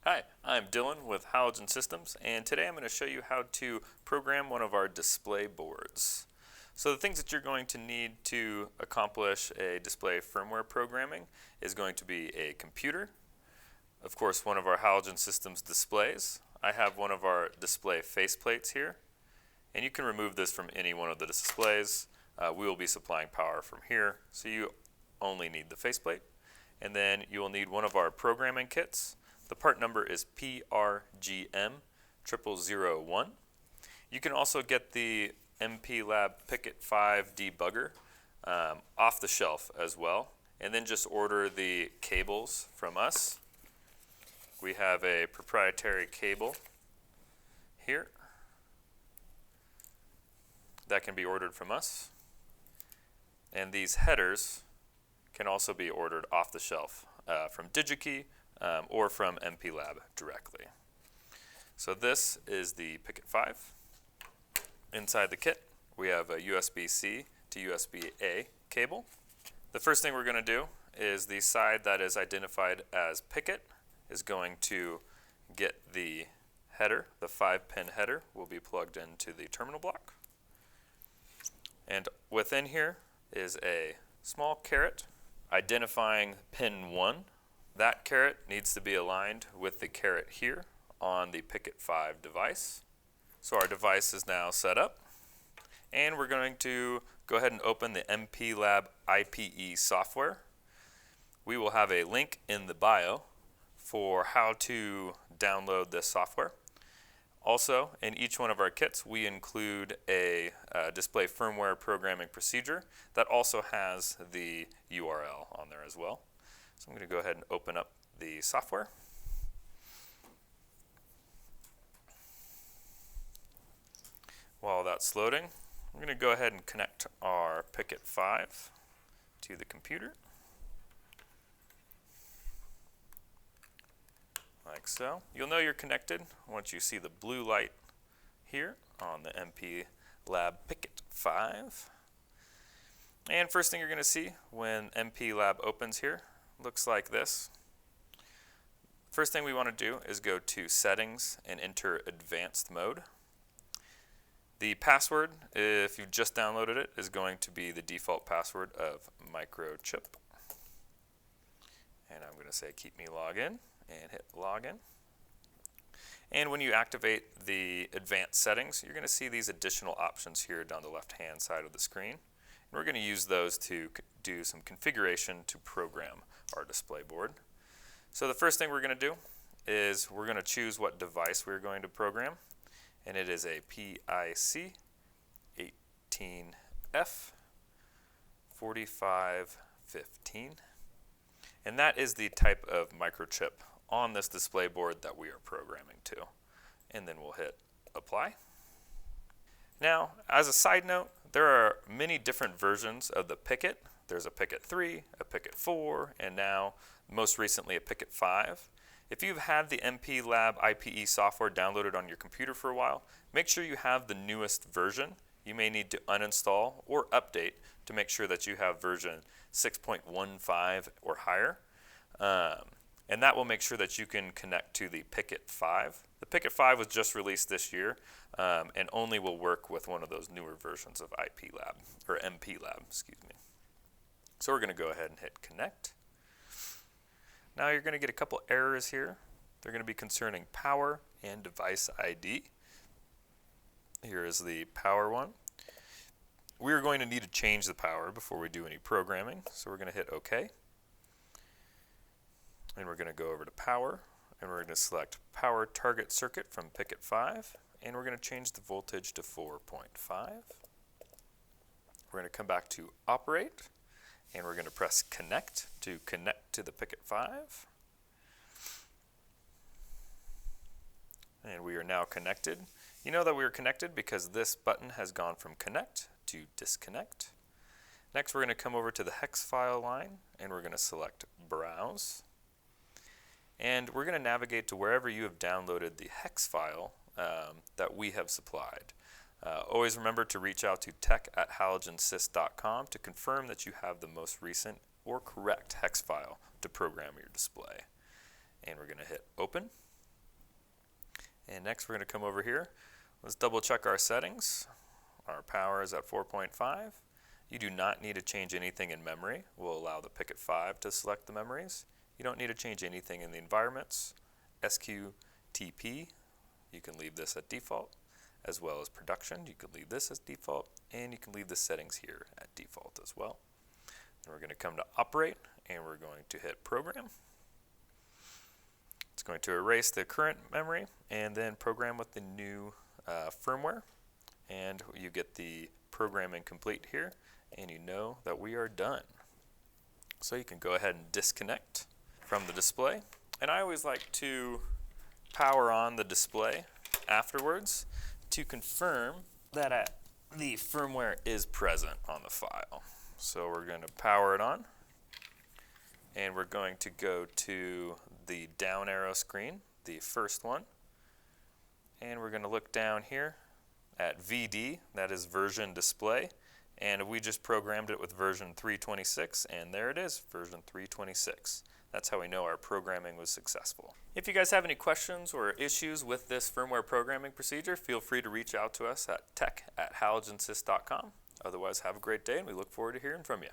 Hi, I'm Dylan with Halogen Systems, and today I'm going to show you how to program one of our display boards. So the things that you're going to need to accomplish a display firmware programming is going to be a computer, of course one of our Halogen Systems displays. I have one of our display faceplates here, and you can remove this from any one of the displays. We will be supplying power from here, so you only need the faceplate. And then you will need one of our programming kits. The part number is PRGM0001. You can also get the MP Lab Pickit 5 Debugger off the shelf as well, and then just order the cables from us. We have a proprietary cable here that can be ordered from us, and these headers can also be ordered off the shelf from DigiKey or from MP Lab directly. So this is the Pickit 5. Inside the kit, we have a USB-C to USB-A cable. The first thing we're going to do is the side that is identified as Pickit is going to get the header. The 5-pin header will be plugged into the terminal block. And within here is a small caret identifying pin 1. That caret needs to be aligned with the caret here on the Pickit 5 device. So our device is now set up, and we're going to go ahead and open the MP Lab IPE software. We will have a link in the bio for how to download this software. Also, in each one of our kits, we include a display firmware programming procedure that also has the URL on there as well. So I'm going to go ahead and open up the software. While that's loading, I'm going to go ahead and connect our Pickit 5 to the computer, like so. You'll know you're connected once you see the blue light here on the MP Lab Pickit 5. And first thing you're going to see when MP Lab opens here looks like this. First thing we want to do is go to Settings and enter Advanced Mode. The password, if you've just downloaded it, is going to be the default password of microchip. And I'm going to say keep me login and hit login. And when you activate the advanced settings, you're going to see these additional options here down the left-hand side of the screen. And we're going to use those to do some configuration to program our display board. So the first thing we're going to do is we're going to choose what device we're going to program. And it is a PIC 18F4515. And that is the type of microchip on this display board that we are programming to. And then we'll hit apply. Now, as a side note, there are many different versions of the Pickit. There's a Pickit 3, a Pickit 4, and now, most recently, a Pickit 5. If you've had the MP Lab IPE software downloaded on your computer for a while, make sure you have the newest version. You may need to uninstall or update to make sure that you have version 6.15 or higher. And that will make sure that you can connect to the Pickit 5. The Pickit 5 was just released this year and only will work with one of those newer versions of IP Lab, or MP Lab, excuse me. So we're going to go ahead and hit connect. Now you're going to get a couple errors here. They're going to be concerning power and device ID. Here is the power one. We're going to need to change the power before we do any programming, so we're going to hit OK. And we're going to go over to power, and we're going to select power target circuit from Pickit 5, and we're going to change the voltage to 4.5. We're going to come back to operate, and we're going to press connect to connect to the Pickit 5. And we are now connected. You know that we are connected because this button has gone from connect to disconnect. Next, we're going to come over to the hex file line, and we're going to select browse. And we're going to navigate to wherever you have downloaded the hex file that we have supplied. Always remember to reach out to tech@halogensys.com to confirm that you have the most recent or correct hex file to program your display. And we're going to hit open. And next we're going to come over here. Let's double check our settings. Our power is at 4.5. You do not need to change anything in memory. We'll allow the Pickit 5 to select the memories. You don't need to change anything in the environments. SQTP, you can leave this at default, as well as production. You can leave this as default, and you can leave the settings here at default as well. And we're going to come to operate, and we're going to hit program. It's going to erase the current memory and then program with the new firmware, and you get the programming complete here, and you know that we are done. So you can go ahead and disconnect from the display, and I always like to power on the display afterwards to confirm that the firmware is present on the file. So we're going to power it on, and we're going to go to the down arrow screen, the first one, and we're going to look down here at VD, that is version display, and we just programmed it with version 326, and there it is, version 326. That's how we know our programming was successful. If you guys have any questions or issues with this firmware programming procedure, feel free to reach out to us at tech@halogensys.com. Otherwise, have a great day, and we look forward to hearing from you.